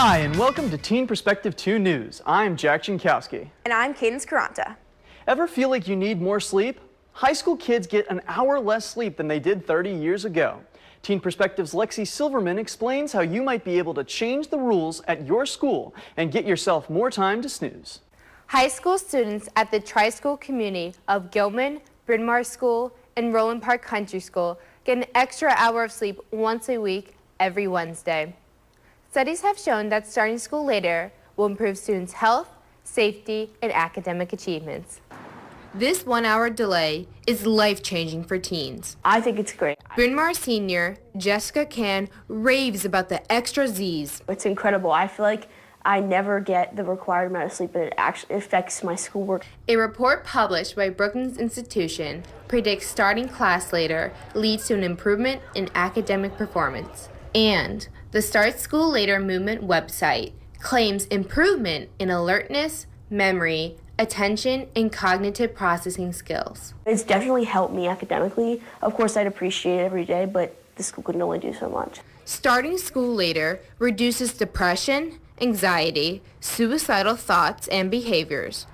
Hi, and welcome to Teen Perspective 2 News. I'm Jack Jankowski. And I'm Cadence Caranta. Ever feel like you need more sleep? High school kids get an hour less sleep than they did 30 years ago. Teen Perspective's Lexi Silverman explains how you might be able to change the rules at your school and get yourself more time to snooze. High school students at the tri-school community of Gilman, Bryn Mawr School, and Roland Park Country School get an extra hour of sleep once a week every Wednesday. Studies have shown that starting school later will improve students' health, safety, and academic achievements. This 1 hour delay is life-changing for teens. I think it's great. Bryn Mawr senior Jessica Can raves about the extra Z's. It's incredible. I feel like I never get the required amount of sleep, and it actually affects my schoolwork. A report published by Brookings Institution predicts starting class later leads to an improvement in academic performance. And the Start School Later movement website claims improvement in alertness, memory, attention, and cognitive processing skills. It's definitely helped me academically. Of course, I'd appreciate it every day, but the school can only do so much. Starting school later reduces depression, anxiety, suicidal thoughts, and behaviors.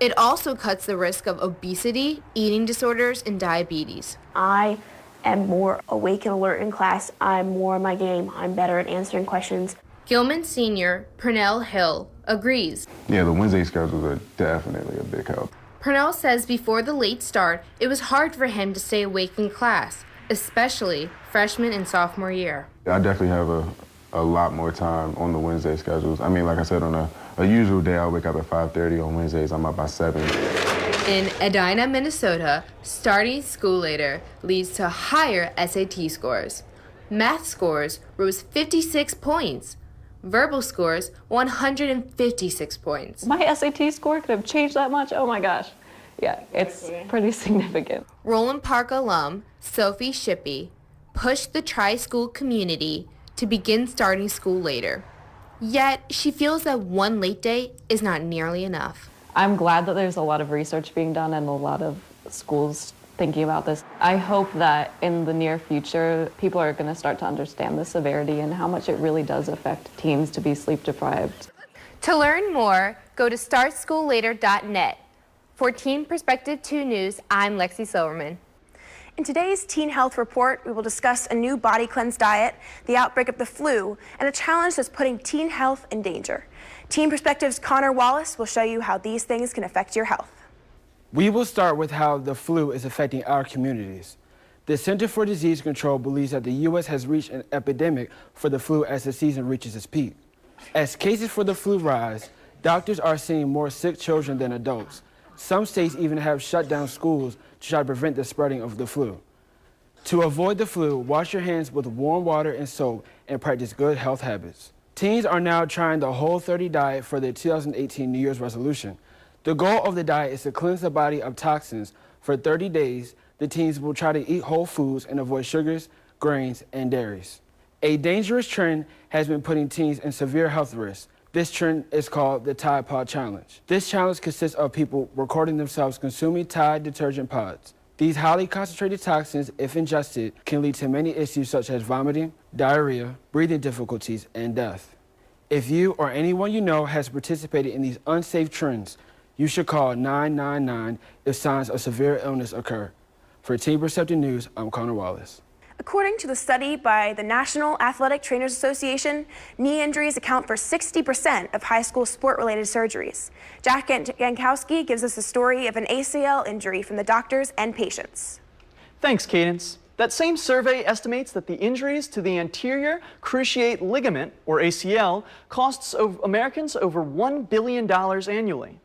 It also cuts the risk of obesity, eating disorders, and diabetes. I am more awake and alert in class. I'm more on my game. I'm better at answering questions. Gilman senior Purnell Hill agrees. Yeah, the Wednesday schedules are definitely a big help. Purnell says before the late start, it was hard for him to stay awake in class, especially freshman and sophomore year. I definitely have a lot more time on the Wednesday schedules. I mean, like I said, on a usual day, I wake up at 5:30. On Wednesdays, I'm up by 7. In Edina, Minnesota, starting school later leads to higher SAT scores. Math scores rose 56 points. Verbal scores 156 points. My SAT score could have changed that much? Oh my gosh. Yeah, it's pretty significant. Roland Park alum Sophie Shippey pushed the tri-school community to begin starting school later. Yet, she feels that one late day is not nearly enough. I'm glad that there's a lot of research being done and a lot of schools thinking about this. I hope that in the near future, people are going to start to understand the severity and how much it really does affect teens to be sleep deprived. To learn more, go to startschoollater.net. For Teen Perspective 2 News, I'm Lexi Silverman. In today's Teen Health Report, we will discuss a new body cleanse diet, the outbreak of the flu, and a challenge that's putting teen health in danger. Teen Perspective's Connor Wallace will show you how these things can affect your health. We will start with how the flu is affecting our communities. The Center for Disease Control believes that the U.S. has reached an epidemic for the flu as the season reaches its peak. As cases for the flu rise, doctors are seeing more sick children than adults. Some states even have shut down schools to try to prevent the spreading of the flu. To avoid the flu, wash your hands with warm water and soap and practice good health habits. Teens are now trying the Whole30 diet for their 2018 New Year's resolution. The goal of the diet is to cleanse the body of toxins. For 30 days, the teens will try to eat whole foods and avoid sugars, grains, and dairies. A dangerous trend has been putting teens in severe health risks. This trend is called the Tide Pod Challenge. This challenge consists of people recording themselves consuming Tide detergent pods. These highly concentrated toxins, if ingested, can lead to many issues such as vomiting, diarrhea, breathing difficulties, and death. If you or anyone you know has participated in these unsafe trends, you should call 999 if signs of severe illness occur. For Teen Perspective News, I'm Connor Wallace. According to the study by the National Athletic Trainers Association, knee injuries account for 60% of high school sport-related surgeries. Jack Jankowski gives us a story of an ACL injury from the doctors and patients. Thanks, Cadence. That same survey estimates that the injuries to the anterior cruciate ligament, or ACL, costs Americans over $1 billion annually.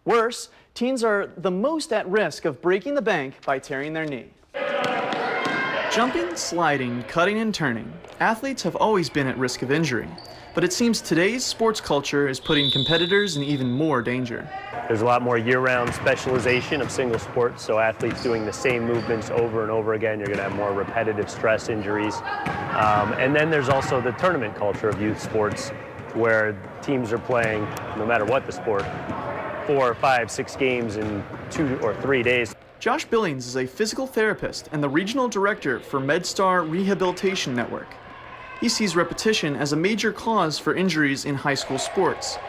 Worse, teens are the most at risk of breaking the bank by tearing their knee. Jumping, sliding, cutting, and turning, athletes have always been at risk of injury. But it seems today's sports culture is putting competitors in even more danger. There's a lot more year-round specialization of single sports, so athletes doing the same movements over and over again, you're going to have more repetitive stress injuries. And then there's also the tournament culture of youth sports, where teams are playing, no matter what the sport, 4, 5, 6 games in 2 or 3 days. Josh Billings is a physical therapist and the regional director for MedStar Rehabilitation Network. He sees repetition as a major cause for injuries in high school sports.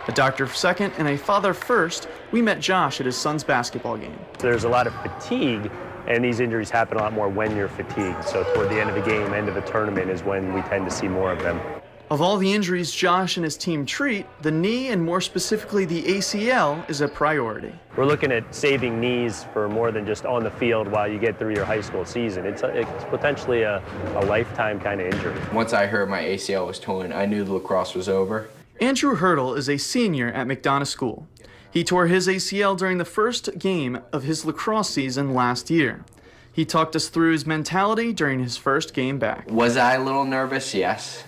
A doctor second and a father first, we met Josh at his son's basketball game. There's a lot of fatigue, and these injuries happen a lot more when you're fatigued. So toward the end of the game, end of the tournament is when we tend to see more of them. Of all the injuries Josh and his team treat, the knee, and more specifically the ACL, is a priority. We're looking at saving knees for more than just on the field while you get through your high school season. It's potentially a lifetime kind of injury. Once I heard my ACL was torn, I knew the lacrosse was over. Andrew Hurdle is a senior at McDonough School. He tore his ACL during the first game of his lacrosse season last year. He talked us through his mentality during his first game back. Was I a little nervous? Yes.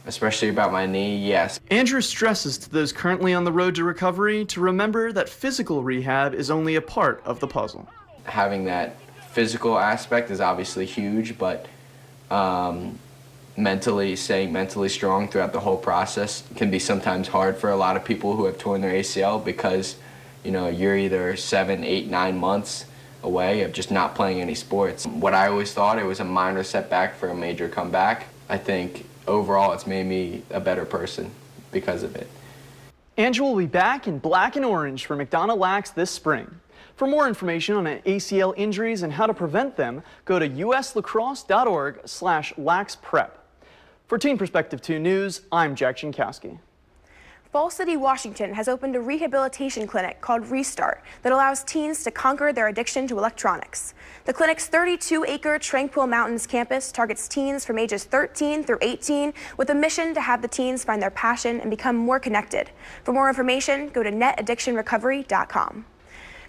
Especially about my knee, yes. Andrew stresses to those currently on the road to recovery to remember that physical rehab is only a part of the puzzle. Having that physical aspect is obviously huge, but staying mentally strong throughout the whole process can be sometimes hard for a lot of people who have torn their ACL because, you know, you're either 7, 8, 9 months away of just not playing any sports. What I always thought, it was a minor setback for a major comeback. I think overall it's made me a better person because of it. Andrew will be back in black and orange for McDonough Lax this spring. For more information on ACL injuries and how to prevent them, go to uslacrosse.org/laxprep. For Teen Perspective 2 News, I'm Jack Jankowski. Fall City, Washington has opened a rehabilitation clinic called Restart that allows teens to conquer their addiction to electronics. The clinic's 32-acre Tranquil Mountains campus targets teens from ages 13 through 18 with a mission to have the teens find their passion and become more connected. For more information, go to netaddictionrecovery.com.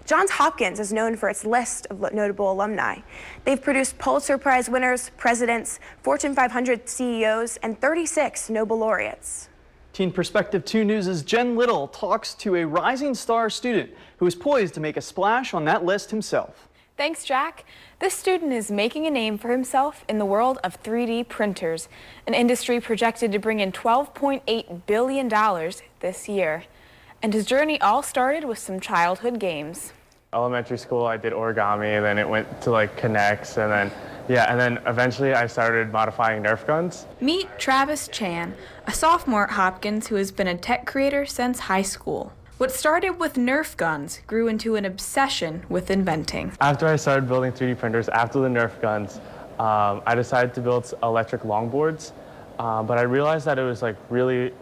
Johns Hopkins is known for its list of notable alumni. They've produced Pulitzer Prize winners, presidents, Fortune 500 CEOs, and 36 Nobel laureates. Teen Perspective 2 News' Jen Little talks to a rising star student who is poised to make a splash on that list himself. Thanks, Jack. This student is making a name for himself in the world of 3D printers, an industry projected to bring in $12.8 billion this year. And his journey all started with some childhood games. Elementary school, I did origami, and then it went to like Connects, and then eventually I started modifying Nerf guns. Meet Travis Chan, a sophomore at Hopkins who has been a tech creator since high school. What started with Nerf guns grew into an obsession with inventing. After I started building 3D printers, after the Nerf guns, I decided to build electric longboards, but I realized that it was like really,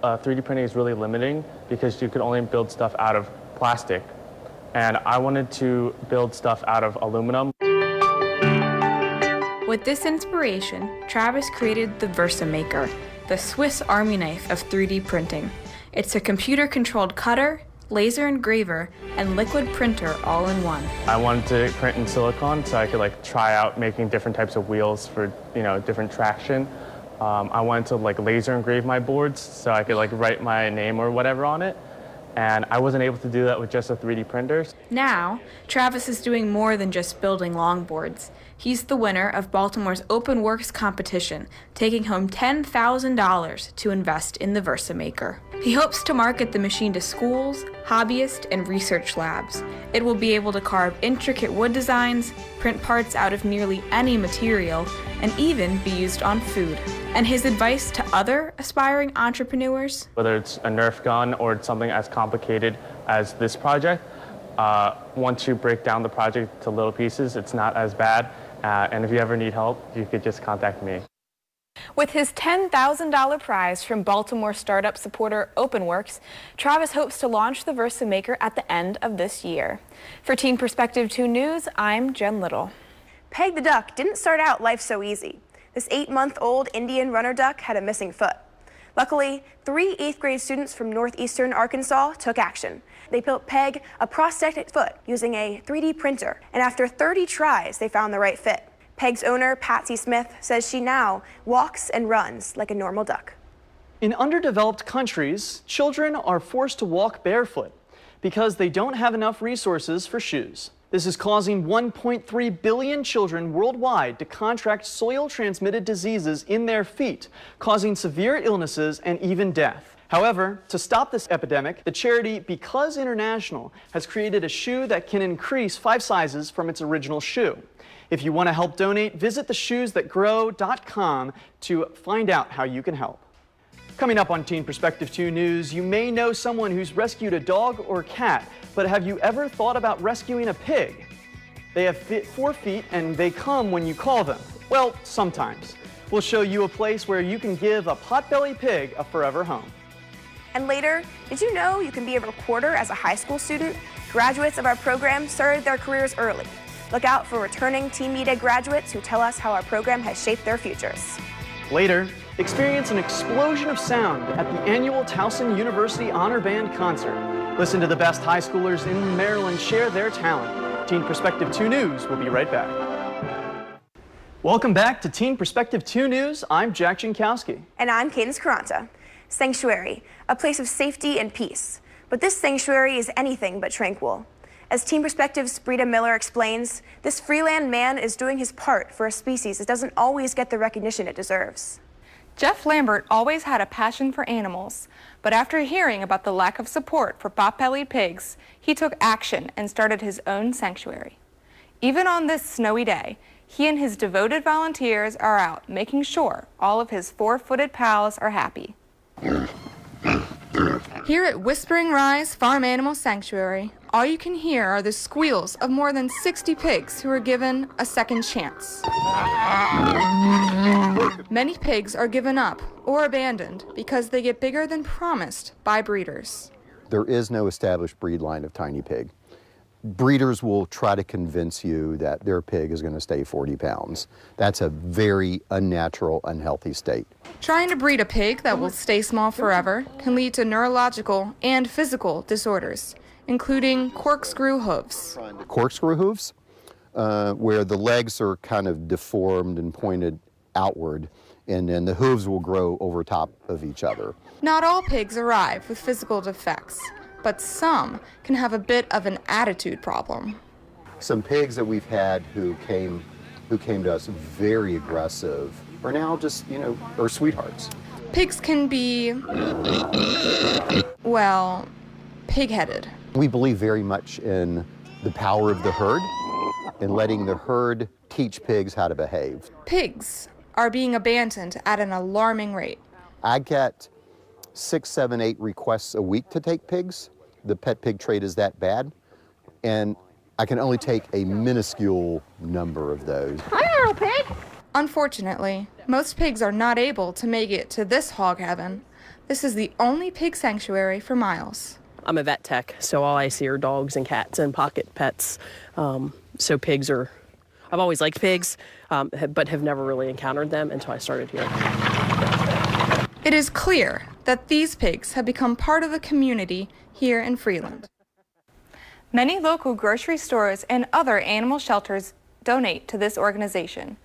3D printing is really limiting because you could only build stuff out of plastic. And I wanted to build stuff out of aluminum. With this inspiration, Travis created the VersaMaker, the Swiss Army knife of 3D printing. It's a computer-controlled cutter, laser engraver, and liquid printer all in one. I wanted to print in silicone so I could like try out making different types of wheels for, you know, different traction. I wanted to like laser engrave my boards so I could like write my name or whatever on it. And I wasn't able to do that with just a 3D printer. Now, Travis is doing more than just building longboards. He's the winner of Baltimore's OpenWorks competition, taking home $10,000 to invest in the VersaMaker. He hopes to market the machine to schools, hobbyists, and research labs. It will be able to carve intricate wood designs, print parts out of nearly any material, and even be used on food. And his advice to other aspiring entrepreneurs? Whether it's a Nerf gun or it's something as complicated as this project, once you break down the project to little pieces, it's not as bad. And if you ever need help, you could just contact me. With his $10,000 prize from Baltimore startup supporter OpenWorks, Travis hopes to launch the VersaMaker at the end of this year. For Teen Perspective 2 News, I'm Jen Little. Peg the duck didn't start out life so easy. This 8-month-old Indian runner duck had a missing foot. Luckily, 3 8th grade students from northeastern Arkansas took action. They built Peg a prosthetic foot using a 3D printer, and after 30 tries, they found the right fit. Peg's owner, Patsy Smith, says she now walks and runs like a normal duck. In underdeveloped countries, children are forced to walk barefoot because they don't have enough resources for shoes. This is causing 1.3 billion children worldwide to contract soil-transmitted diseases in their feet, causing severe illnesses and even death. However, to stop this epidemic, the charity Because International has created a shoe that can increase 5 sizes from its original shoe. If you want to help donate, visit theshoesthatgrow.com to find out how you can help. Coming up on Teen Perspective 2 News, you may know someone who's rescued a dog or cat, but have you ever thought about rescuing a pig? They have 4 feet and they come when you call them. Well, sometimes. We'll show you a place where you can give a potbelly pig a forever home. And later, did you know you can be a reporter as a high school student? Graduates of our program started their careers early. Look out for returning Teen Media graduates who tell us how our program has shaped their futures. Later, experience an explosion of sound at the annual Towson University Honor Band concert. Listen to the best high schoolers in Maryland share their talent. Teen Perspective 2 News will be right back. Welcome back to Teen Perspective 2 News. I'm Jack Jankowski. And I'm Cadence Caranta. Sanctuary, a place of safety and peace. But this sanctuary is anything but tranquil. As Teen Perspective's Brita Miller explains, this freeland man is doing his part for a species that doesn't always get the recognition it deserves. Jeff Lambert always had a passion for animals, but after hearing about the lack of support for pot-bellied pigs, he took action and started his own sanctuary. Even on this snowy day, he and his devoted volunteers are out making sure all of his 4-footed pals are happy. Here at Whispering Rise Farm Animal Sanctuary, all you can hear are the squeals of more than 60 pigs who are given a second chance. Many pigs are given up or abandoned because they get bigger than promised by breeders. There is no established breed line of tiny pig. Breeders will try to convince you that their pig is going to stay 40 pounds. That's a very unnatural, unhealthy state. Trying to breed a pig that will stay small forever can lead to neurological and physical disorders, including corkscrew hooves. Corkscrew hooves, where the legs are kind of deformed and pointed outward, and then the hooves will grow over top of each other. Not all pigs arrive with physical defects, but some can have a bit of an attitude problem. Some pigs that we've had who came to us very aggressive are now just, are sweethearts. Pigs can be, well, pig-headed. We believe very much in the power of the herd and letting the herd teach pigs how to behave. Pigs are being abandoned at an alarming rate. I get 6, 7, 8 requests a week to take pigs. The pet pig trade is that bad, and I can only take a minuscule number of those. Hi, little pig! Unfortunately, most pigs are not able to make it to this hog heaven. This is the only pig sanctuary for miles. I'm a vet tech, so all I see are dogs and cats and pocket pets. So pigs are, I've always liked pigs, but have never really encountered them until I started here. It is clear that these pigs have become part of the community here in Freeland. Many local grocery stores and other animal shelters donate to this organization.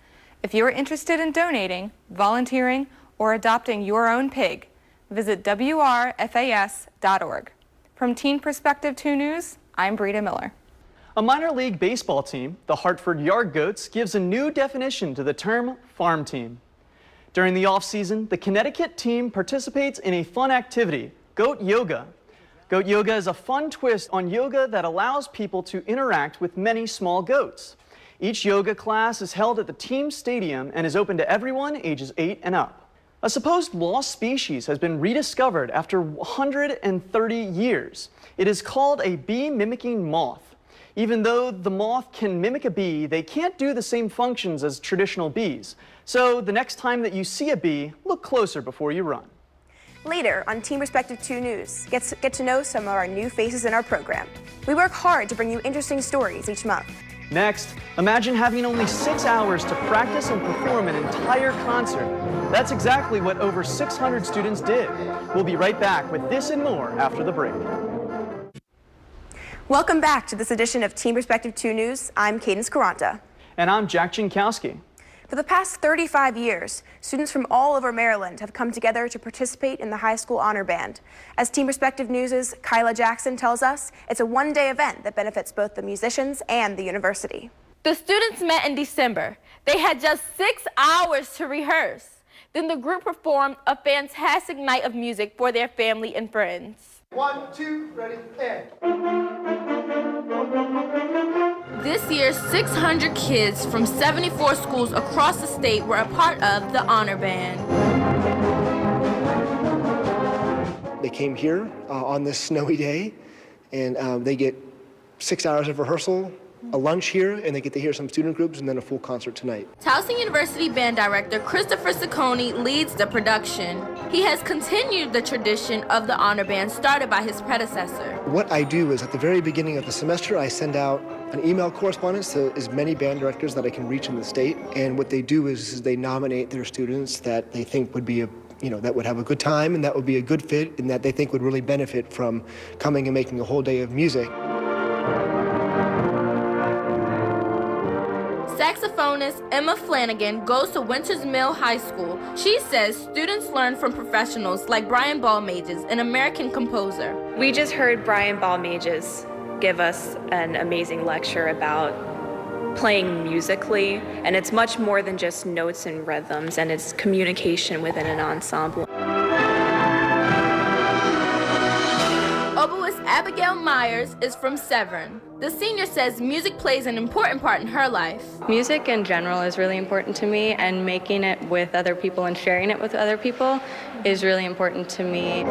If you are interested in donating, volunteering, or adopting your own pig, visit WRFAS.org. From Teen Perspective 2 News, I'm Brita Miller. A minor league baseball team, the Hartford Yard Goats, gives a new definition to the term farm team. During the off-season, the Connecticut team participates in a fun activity, goat yoga. Goat yoga is a fun twist on yoga that allows people to interact with many small goats. Each yoga class is held at the team stadium and is open to everyone ages 8 and up. A supposed lost species has been rediscovered after 130 years. It is called a bee-mimicking moth. Even though the moth can mimic a bee, they can't do the same functions as traditional bees. So the next time that you see a bee, look closer before you run. Later on Teen Perspective 2 News, get to know some of our new faces in our program. We work hard to bring you interesting stories each month. Next, imagine having only 6 hours to practice and perform an entire concert. That's exactly what over 600 students did. We'll be right back with this and more after the break. Welcome back to this edition of Teen Perspective 2 News. I'm Cadence Caranta. And I'm Jack Jankowski. For the past 35 years, students from all over Maryland have come together to participate in the high school honor band. As Teen Perspective News' Kyla Jackson tells us, it's a one-day event that benefits both the musicians and the university. The students met in December. They had just 6 hours to rehearse. Then the group performed a fantastic night of music for their family and friends. 1, 2, ready, and. This year, 600 kids from 74 schools across the state were a part of the Honor Band. They came here on this snowy day, and they get 6 hours of rehearsal, a lunch here, and they get to hear some student groups, and then a full concert tonight. Towson University Band Director Christopher Ciccone leads the production. He has continued the tradition of the Honor Band started by his predecessor. What I do is at the very beginning of the semester, I send out an email correspondence to as many band directors that I can reach in the state, and what they do is they nominate their students that they think would be that would have a good time and that would be a good fit and that they think would really benefit from coming and making a whole day of music. Saxophonist Emma Flanagan goes to Winters Mill High School. She says students learn from professionals like Brian Balmages, an American composer. We just heard Brian Balmages give us an amazing lecture about playing musically, and it's much more than just notes and rhythms, and it's communication within an ensemble. Oboist Abigail Myers is from Severn. The senior says music plays an important part in her life. Music in general is really important to me, and making it with other people and sharing it with other people is really important to me.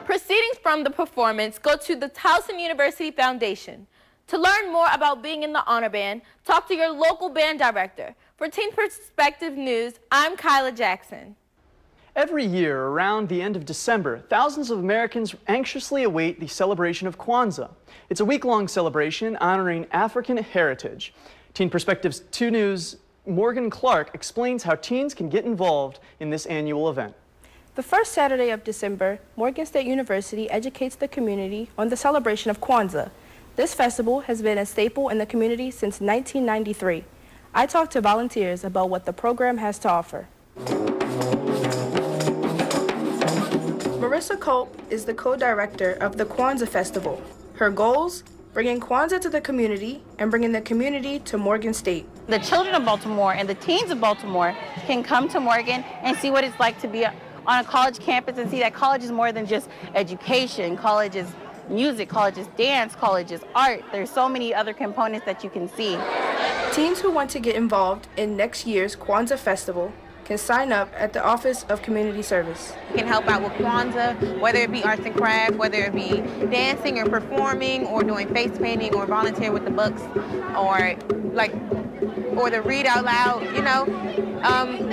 Proceedings from the performance go to the Towson University Foundation. To learn more about being in the Honor Band, talk to your local band director. For Teen Perspective News, I'm Kyla Jackson. Every year, around the end of December, thousands of Americans anxiously await the celebration of Kwanzaa. It's a week-long celebration honoring African heritage. Teen Perspective's 2 News' Morgan Clark explains how teens can get involved in this annual event. The first Saturday of December, Morgan State University educates the community on the celebration of Kwanzaa. This festival has been a staple in the community since 1993. I talked to volunteers about what the program has to offer. Marissa Culp is the co-director of the Kwanzaa Festival. Her goals? Bringing Kwanzaa to the community and bringing the community to Morgan State. The children of Baltimore and the teens of Baltimore can come to Morgan and see what it's like to be on a college campus and see that college is more than just education. College is music, college is dance, college is art. There's so many other components that you can see. Teens who want to get involved in next year's Kwanzaa Festival can sign up at the Office of Community Service. You can help out with Kwanzaa, whether it be arts and crafts, whether it be dancing or performing or doing face painting or volunteer with the books or the read out loud,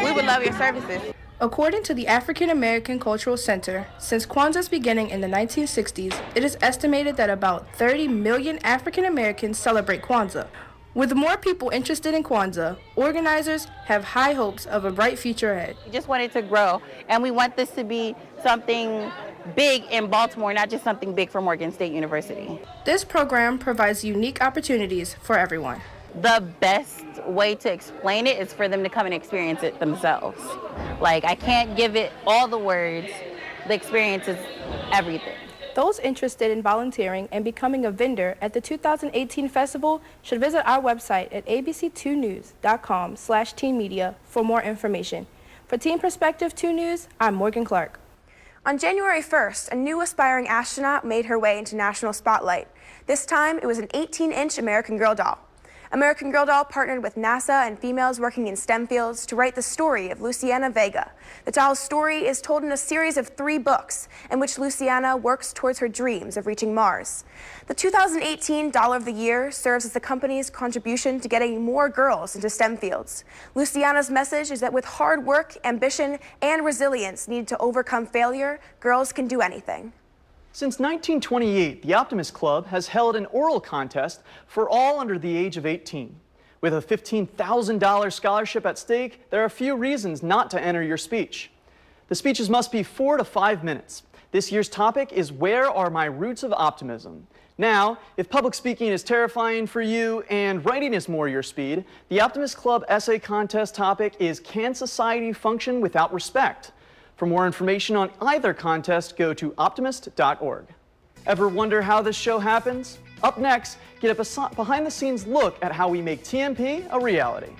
we would love your services. According to the African American Cultural Center, since Kwanzaa's beginning in the 1960s, it is estimated that about 30 million African Americans celebrate Kwanzaa. With more people interested in Kwanzaa, organizers have high hopes of a bright future ahead. We just want it to grow, and we want this to be something big in Baltimore, not just something big for Morgan State University. This program provides unique opportunities for everyone. The best way to explain it is for them to come and experience it themselves. I can't give it all the words. The experience is everything. Those interested in volunteering and becoming a vendor at the 2018 festival should visit our website at abc2news.com/teenmedia for more information. For Teen Perspective 2 News, I'm Morgan Clark. On January 1st, a new aspiring astronaut made her way into national spotlight. This time, it was an 18-inch American Girl doll. American Girl Doll partnered with NASA and females working in STEM fields to write the story of Luciana Vega. The doll's story is told in a series of 3 books in which Luciana works towards her dreams of reaching Mars. The 2018 Doll of the Year serves as the company's contribution to getting more girls into STEM fields. Luciana's message is that with hard work, ambition, and resilience needed to overcome failure, girls can do anything. Since 1928, the Optimist Club has held an oral contest for all under the age of 18. With a $15,000 scholarship at stake, there are few reasons not to enter your speech. The speeches must be 4 to 5 minutes. This year's topic is Where Are My Roots of Optimism? Now, if public speaking is terrifying for you and writing is more your speed, the Optimist Club essay contest topic is Can Society Function Without Respect? For more information on either contest, go to optimist.org. Ever wonder how this show happens? Up next, get a behind-the-scenes look at how we make TMP a reality.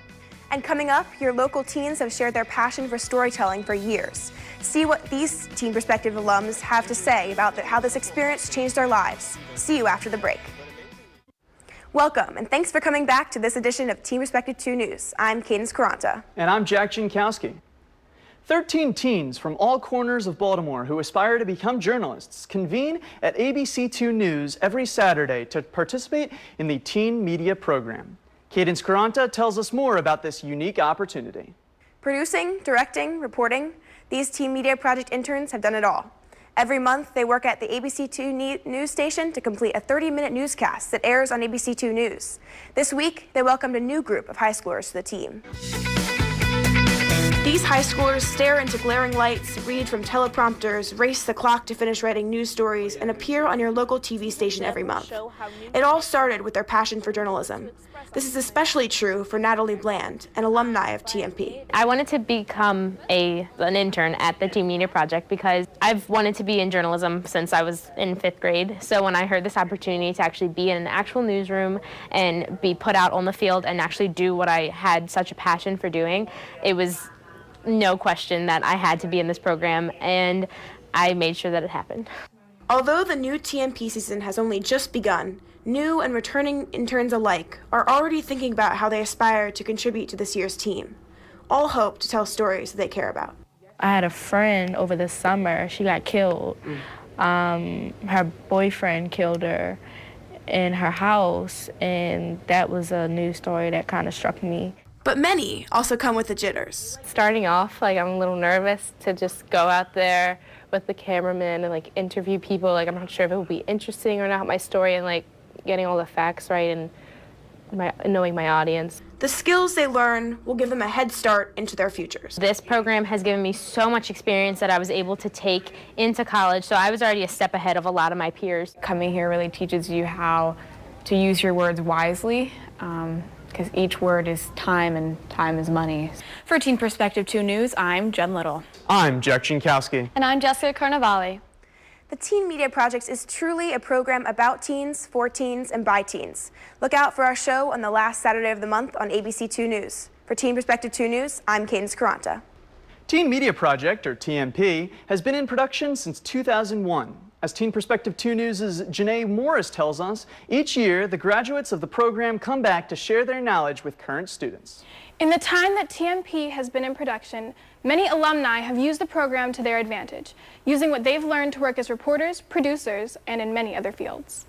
And coming up, your local teens have shared their passion for storytelling for years. See what these Teen Perspective alums have to say about how this experience changed their lives. See you after the break. Welcome, and thanks for coming back to this edition of Teen Perspective 2 News. I'm Cadence Caranta. And I'm Jack Jankowski. 13 teens from all corners of Baltimore who aspire to become journalists convene at ABC2 News every Saturday to participate in the Teen Media program. Cadence Caranta tells us more about this unique opportunity. Producing, directing, reporting, these Teen Media Project interns have done it all. Every month, they work at the ABC2 news station to complete a 30-minute newscast that airs on ABC2 News. This week, they welcomed a new group of high schoolers to the team. These high schoolers stare into glaring lights, read from teleprompters, race the clock to finish writing news stories, and appear on your local TV station every month. It all started with their passion for journalism. This is especially true for Natalie Bland, an alumni of TMP. I wanted to become an intern at the Teen Media Project because I've wanted to be in journalism since I was in 5th grade. So when I heard this opportunity to actually be in an actual newsroom and be put out on the field and actually do what I had such a passion for doing, it was no question that I had to be in this program, and I made sure that it happened. Although the new TMP season has only just begun, new and returning interns alike are already thinking about how they aspire to contribute to this year's team. All hope to tell stories that they care about. I had a friend over the summer, she got killed. Her boyfriend killed her in her house, and that was a news story that kind of struck me. But many also come with the jitters. Starting off, I'm a little nervous to just go out there with the cameraman and interview people. I'm not sure if it will be interesting or not, my story, and getting all the facts right and knowing my audience. The skills they learn will give them a head start into their futures. This program has given me so much experience that I was able to take into college, so I was already a step ahead of a lot of my peers. Coming here really teaches you how to use your words wisely, because each word is time and time is money. For Teen Perspective 2 News, I'm Jen Little. I'm Jack Jankowski. And I'm Jessica Carnavale. The Teen Media Project is truly a program about teens, for teens, and by teens. Look out for our show on the last Saturday of the month on ABC2 News. For Teen Perspective 2 News, I'm Cadence Caranta. Teen Media Project, or TMP, has been in production since 2001. As Teen Perspective 2 News' Janae Morris tells us, each year the graduates of the program come back to share their knowledge with current students. In the time that TMP has been in production, many alumni have used the program to their advantage, using what they've learned to work as reporters, producers, and in many other fields.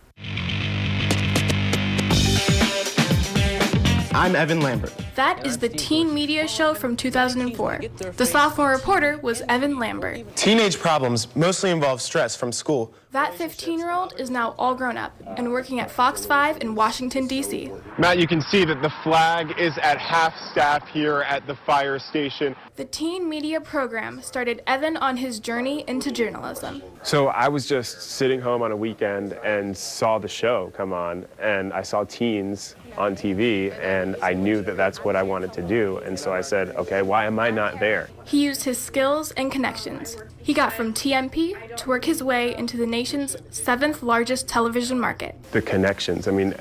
I'm Evan Lambert. That is the Teen Media Show from 2004. The sophomore reporter was Evan Lambert. Teenage problems mostly involve stress from school. That 15-year-old is now all grown up and working at Fox 5 in Washington, D.C. Matt, you can see that the flag is at half staff here at the fire station. The Teen Media program started Evan on his journey into journalism. So I was just sitting home on a weekend and saw the show come on, and I saw teens on TV, and I knew that that's what I wanted to do. And so I said, okay, why am I not there? He used his skills and connections. He got from TMP to work his way into the nation's 7th largest television market. The connections. I mean,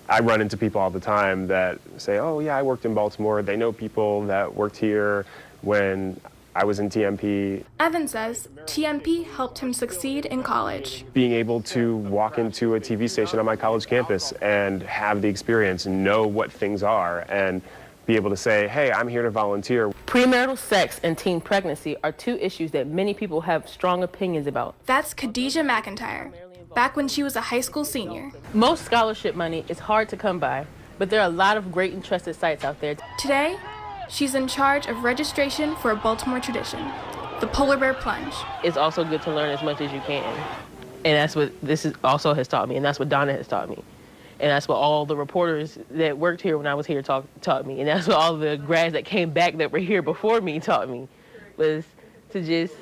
I run into people all the time that say, oh yeah, I worked in Baltimore. They know people that worked here when I was in TMP. Evan says TMP helped him succeed in college. Being able to walk into a TV station on my college campus and have the experience and know what things are and be able to say, hey, I'm here to volunteer. Premarital sex and teen pregnancy are two issues that many people have strong opinions about. That's Khadijah McIntyre, back when she was a high school senior. Most scholarship money is hard to come by, but there are a lot of great and trusted sites out there. Today, she's in charge of registration for a Baltimore tradition, the Polar Bear Plunge. It's also good to learn as much as you can. And that's what this also has taught me, and that's what Donna has taught me. And that's what all the reporters that worked here when I was here taught me. And that's what all the grads that came back that were here before me taught me, was to just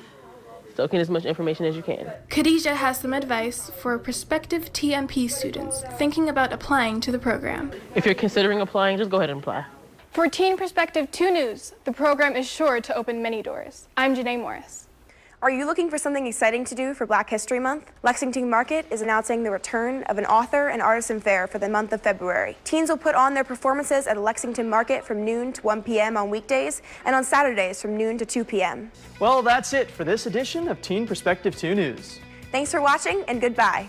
soak in as much information as you can. Khadijah has some advice for prospective TMP students thinking about applying to the program. If you're considering applying, just go ahead and apply. For Teen Perspective 2 News, the program is sure to open many doors. I'm Janae Morris. Are you looking for something exciting to do for Black History Month? Lexington Market is announcing the return of an author and artisan fair for the month of February. Teens will put on their performances at Lexington Market from noon to 1 p.m. on weekdays and on Saturdays from noon to 2 p.m. Well, that's it for this edition of Teen Perspective 2 News. Thanks for watching and goodbye.